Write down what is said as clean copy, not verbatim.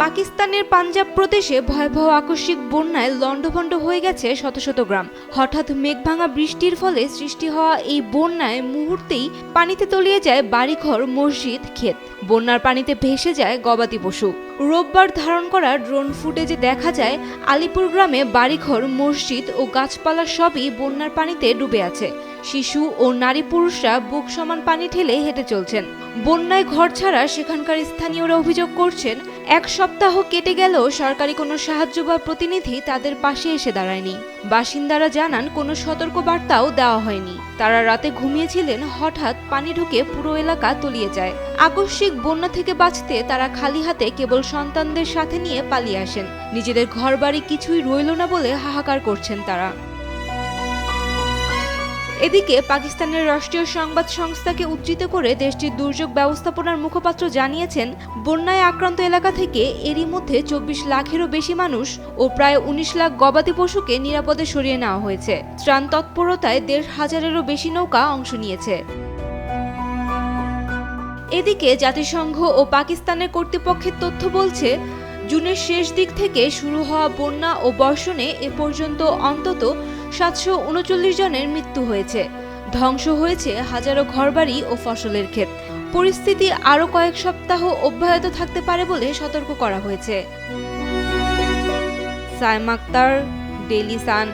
পাকিস্তানের পাঞ্জাব প্রদেশে ভয়াবহ আকস্মিক বন্যায় লণ্ডভণ্ড হয়ে গেছে শত শত গ্রাম। হঠাৎ মেঘভাঙা বৃষ্টির ফলে সৃষ্টি হওয়া এই বন্যায় মুহূর্তেই পানিতে তলিয়ে যায় বাড়িঘর, মসজিদ, ক্ষেত। বন্যার পানিতে ভেসে যায় গবাদি পশু। রোববার ধারণ করা ড্রোন ফুটেজে দেখা যায় আলিপুর গ্রামে বাড়িঘর, মসজিদ ও গাছপালা সবই বন্যার পানিতে ডুবে আছে। শিশু ও নারী পুরুষরা বুক সমান পানি ঠেলে হেঁটে চলছেন। বন্যায় ঘর ছাড়া সেখানকার স্থানীয়রা অভিযোগ করছেন, এক সপ্তাহ কেটে গেলেও সরকারি কোনো সাহায্য বা প্রতিনিধি তাদের পাশে এসে দাঁড়ায়নি। বাসিন্দারা জানান, কোনো সতর্ক বার্তাও দেওয়া হয়নি। তারা রাতে ঘুমিয়েছিলেন, হঠাৎ পানি ঢুকে পুরো এলাকা তলিয়ে যায়। আকস্মিক বন্যা থেকে বাঁচতে তারা খালি হাতে কেবল সন্তানদের সাথে নিয়ে পালিয়ে আসেন। নিজেদের ঘরবাড়ি কিছুই রইল না বলে হাহাকার করছেন তারা। এদিকে পাকিস্তানের রাষ্ট্রীয় সংবাদ সংস্থাকে উদ্ধৃত করে দেশটির দুর্যোগ ব্যবস্থাপনার মুখপাত্র জানিয়েছেন, বন্যায় আক্রান্ত এলাকা থেকে এরই মধ্যে 24 লাখেরও বেশি মানুষ ও প্রায় 19 লাখ গবাদি পশুকে নিরাপদে সরিয়ে নেওয়া হয়েছে। ত্রাণ তৎপরতায় 1,500-এরও বেশি নৌকা অংশ নিয়েছে। এদিকে জাতিসংঘ ও পাকিস্তানের কর্তৃপক্ষের তথ্য বলছে, জুনের শেষ দিক থেকে শুরু হওয়া বন্যা ও বর্ষণে এ পর্যন্ত অন্তত 739 জনের মৃত্যু হয়েছে। ধ্বংস হয়েছে হাজারো ঘরবাড়ি ও ফসলের ক্ষেত। পরিস্থিতি আরও কয়েক সপ্তাহ অব্যাহত থাকতে পারে বলে সতর্ক করা হয়েছে। Saima Akter, Daily Sun.